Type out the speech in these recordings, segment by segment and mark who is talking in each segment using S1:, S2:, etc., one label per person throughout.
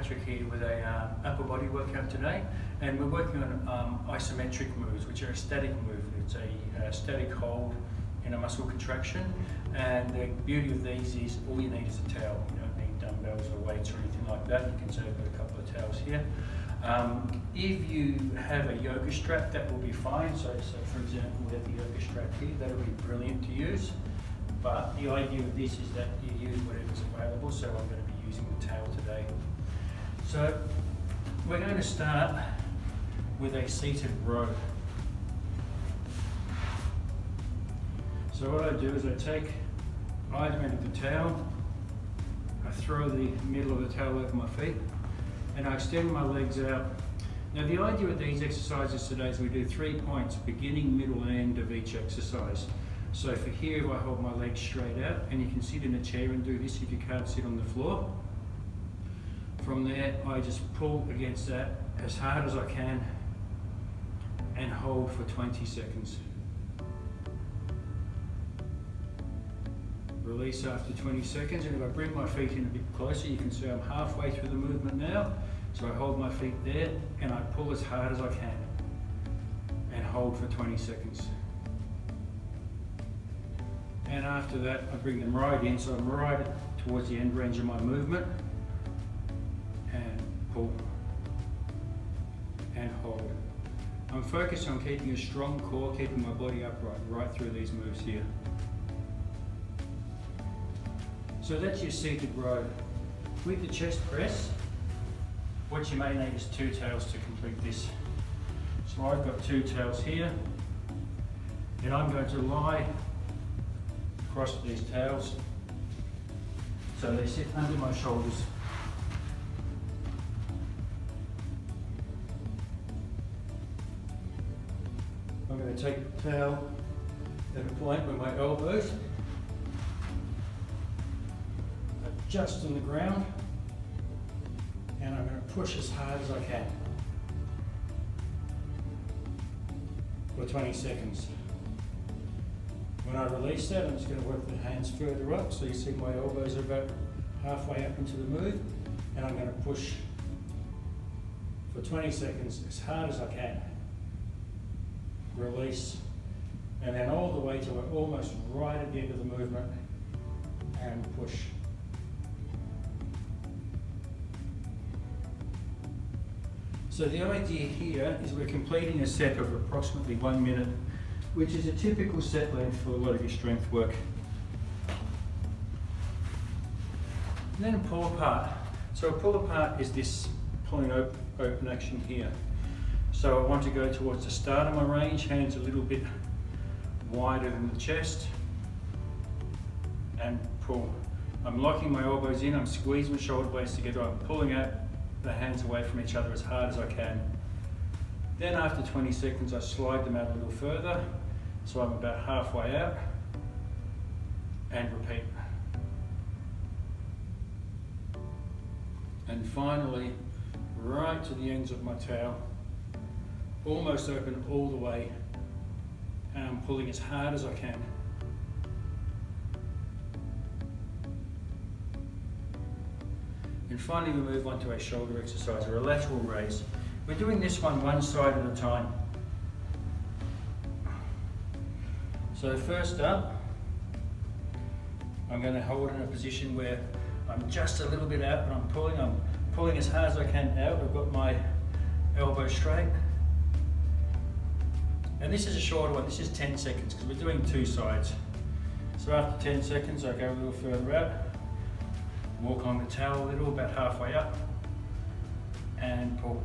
S1: Patrick here with a upper body workout today, and we're working on isometric moves, which are a static move. It's a static hold in a muscle contraction, and the beauty of these is all you need is a towel. You don't need dumbbells or weights or anything like that. You can see I've got a couple of towels here. If you have a yoga strap, that will be fine. So for example, we have the yoga strap here. That'll be brilliant to use. But the idea of this is that you use whatever's available, so I'm going to be using the towel today. So we're going to start with a seated row. So what I do is I take either end of the towel, I throw the middle of the towel over my feet, and I extend my legs out. Now the idea with these exercises today is we do 3 points, beginning, middle and end of each exercise. So for here, I hold my legs straight out, and you can sit in a chair and do this if you can't sit on the floor. From there, I just pull against that as hard as I can and hold for 20 seconds. Release after 20 seconds, and if I bring my feet in a bit closer, you can see I'm halfway through the movement now. So I hold my feet there and I pull as hard as I can and hold for 20 seconds. And after that, I bring them right in, so I'm right towards the end range of my movement, and pull and hold. I'm focused on keeping a strong core, keeping my body upright right through these moves here. So that's your seated row. With the chest press, what you may need is 2 towels to complete this. So I've got 2 towels here, and I'm going to lie across these towels so they sit under my shoulders. I'm going to take the towel at a point where my elbows are just on the ground, and I'm going to push as hard as I can for 20 seconds. When I release that, I'm just going to work the hands further up, so you see my elbows are about halfway up into the move, and I'm going to push for 20 seconds as hard as I can. Release, and then all the way to almost right at the end of the movement, and push. So the idea here is we're completing a set of approximately 1 minute, which is a typical set length for a lot of your strength work. And then a pull apart. So a pull apart is this pulling open action here. So I want to go towards the start of my range, hands a little bit wider than the chest, and pull. I'm locking my elbows in, I'm squeezing my shoulder blades together, I'm pulling out the hands away from each other as hard as I can. Then after 20 seconds, I slide them out a little further, so I'm about halfway out, and repeat. And finally, right to the ends of my towel, almost open all the way, and I'm pulling as hard as I can. And finally, we move on to a shoulder exercise, or a lateral raise. We're doing this one side at a time. So first up, I'm going to hold in a position where I'm just a little bit out, but I'm pulling as hard as I can out. I've got my elbow straight. And this is a shorter one, this is 10 seconds, because we're doing 2 sides. So after 10 seconds, I go a little further out, walk on the towel a little, about halfway up, and pull.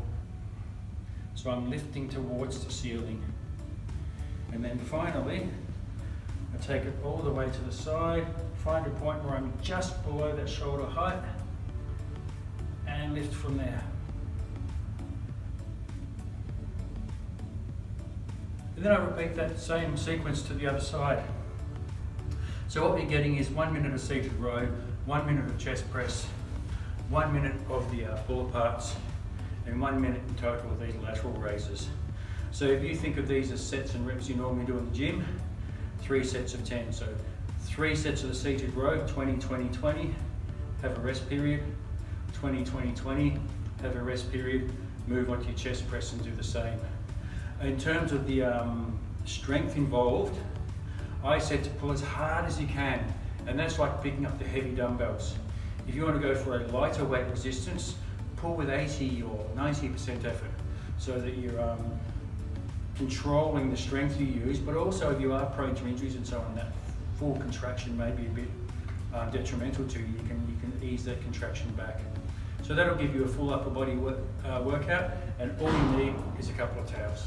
S1: So I'm lifting towards the ceiling. And then finally, I take it all the way to the side, find a point where I'm just below that shoulder height, and lift from there. And then I repeat that same sequence to the other side. So what we're getting is 1 minute of seated row, 1 minute of chest press, 1 minute of the pull aparts, and 1 minute in total of these lateral raises. So if you think of these as sets and reps you normally do in the gym, 3 sets of 10. So 3 sets of the seated row, 20, 20, 20, have a rest period. 20-20-20, have a rest period, move onto your chest press and do the same. In terms of the strength involved, I said to pull as hard as you can, and that's like picking up the heavy dumbbells. If you want to go for a lighter weight resistance, pull with 80 or 90% effort, so that you're controlling the strength you use, but also if you are prone to injuries and so on, that full contraction may be a bit detrimental to you. You can ease that contraction back. So that'll give you a full upper body workout, and all you need is a couple of towels.